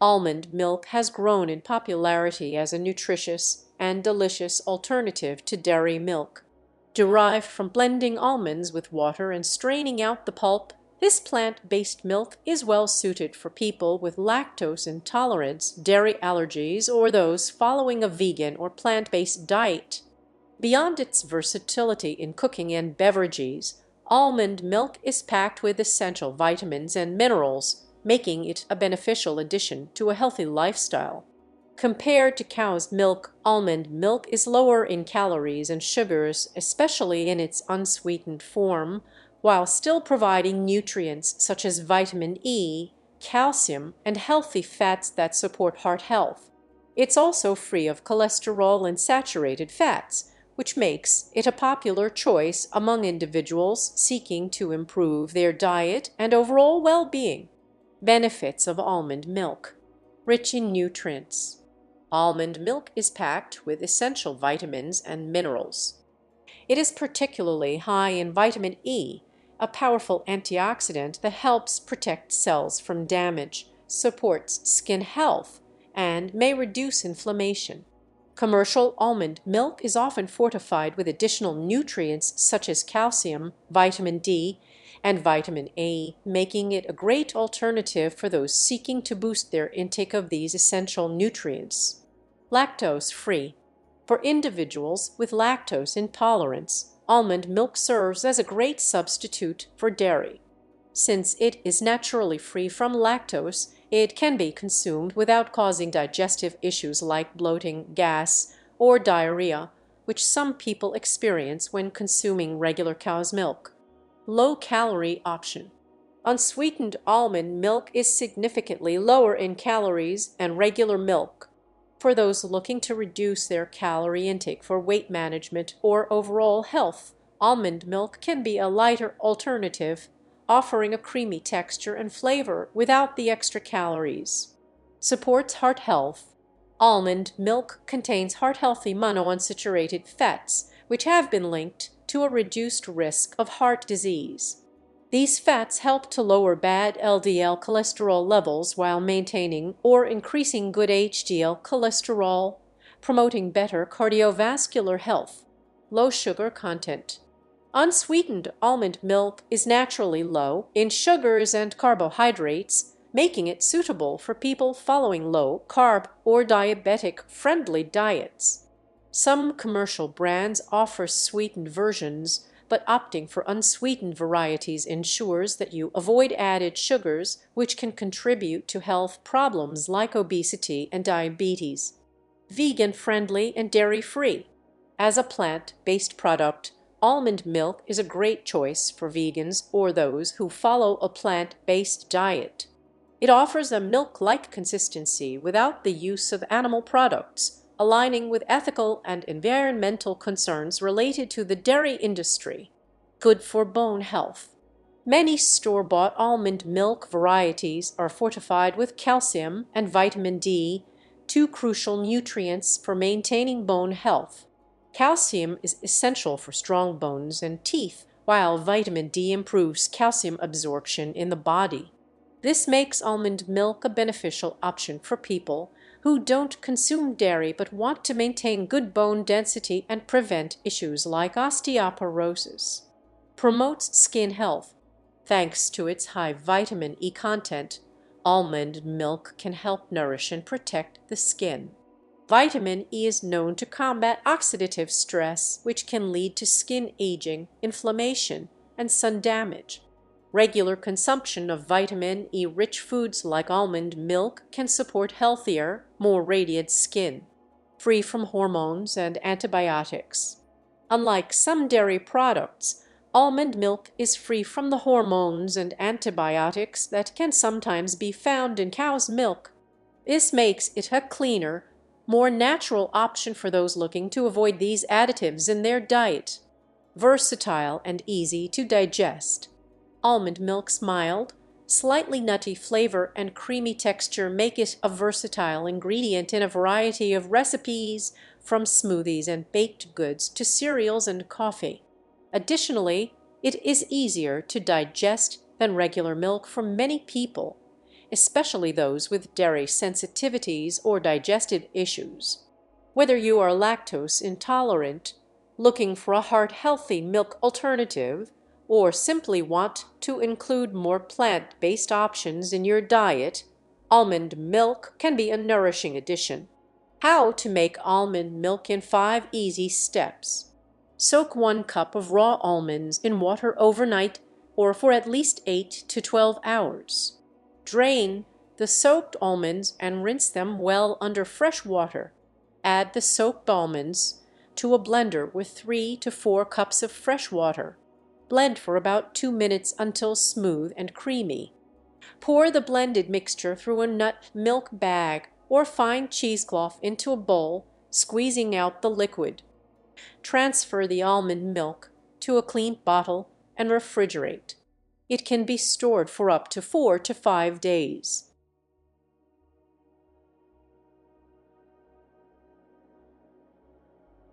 Almond milk has grown in popularity as a nutritious and delicious alternative to dairy milk. Derived from blending almonds with water and straining out the pulp, this plant-based milk is well suited for people with lactose intolerance, dairy allergies, or those following a vegan or plant-based diet. Beyond its versatility in cooking and beverages, almond milk is packed with essential vitamins and minerals, making it a beneficial addition to a healthy lifestyle. Compared to cow's milk, almond milk is lower in calories and sugars, especially in its unsweetened form, while still providing nutrients such as vitamin E, calcium, and healthy fats that support heart health. It's also free of cholesterol and saturated fats, which makes it a popular choice among individuals seeking to improve their diet and overall well-being. Benefits of almond milk. Rich in nutrients. Almond milk is packed with essential vitamins and minerals. It is particularly high in vitamin E, a powerful antioxidant that helps protect cells from damage, supports skin health, and may reduce inflammation. Commercial almond milk is often fortified with additional nutrients such as calcium, vitamin D, and vitamin A, making it a great alternative for those seeking to boost their intake of these essential nutrients. Lactose-free. For individuals with lactose intolerance, almond milk serves as a great substitute for dairy. Since it is naturally free from lactose, it can be consumed without causing digestive issues like bloating, gas, or diarrhea, which some people experience when consuming regular cow's milk. Low-calorie option. Unsweetened almond milk is significantly lower in calories than regular milk. For those looking to reduce their calorie intake for weight management or overall health, almond milk can be a lighter alternative, offering a creamy texture and flavor without the extra calories. Supports heart health. Almond milk contains heart-healthy monounsaturated fats, which have been linked to a reduced risk of heart disease. These fats help to lower bad LDL cholesterol levels while maintaining or increasing good HDL cholesterol, promoting better cardiovascular health. Low sugar content. Unsweetened almond milk is naturally low in sugars and carbohydrates, making it suitable for people following low-carb or diabetic-friendly diets. Some commercial brands offer sweetened versions, but opting for unsweetened varieties ensures that you avoid added sugars, which can contribute to health problems like obesity and diabetes. Vegan-friendly and dairy-free. As a plant-based product, almond milk is a great choice for vegans or those who follow a plant-based diet. It offers a milk-like consistency without the use of animal products, aligning with ethical and environmental concerns related to the dairy industry. Good for bone health. Many store-bought almond milk varieties are fortified with calcium and vitamin D, two crucial nutrients for maintaining bone health. Calcium is essential for strong bones and teeth, while vitamin D improves calcium absorption in the body. This makes almond milk a beneficial option for people who don't consume dairy but want to maintain good bone density and prevent issues like osteoporosis. Promotes skin health. Thanks to its high vitamin E content, almond milk can help nourish and protect the skin. Vitamin E is known to combat oxidative stress, which can lead to skin aging, inflammation, and sun damage. Regular consumption of vitamin E-rich foods like almond milk can support healthier, more radiant skin, free from hormones and antibiotics. Unlike some dairy products, almond milk is free from the hormones and antibiotics that can sometimes be found in cow's milk. This makes it a cleaner, more natural option for those looking to avoid these additives in their diet. Versatile and easy to digest. Almond milk's mild, slightly nutty flavor and creamy texture make it a versatile ingredient in a variety of recipes, from smoothies and baked goods to cereals and coffee. Additionally, it is easier to digest than regular milk for many people, especially those with dairy sensitivities or digestive issues. Whether you are lactose intolerant, looking for a heart-healthy milk alternative, or simply want to include more plant-based options in your diet, almond milk can be a nourishing addition. How to make almond milk in 5 easy steps. Soak 1 cup of raw almonds in water overnight or for at least 8 to 12 hours. Drain the soaked almonds and rinse them well under fresh water. Add the soaked almonds to a blender with 3 to 4 cups of fresh water. Blend for about 2 minutes until smooth and creamy. Pour the blended mixture through a nut milk bag or fine cheesecloth into a bowl, squeezing out the liquid. Transfer the almond milk to a clean bottle and refrigerate. It can be stored for up to 4 to 5 days.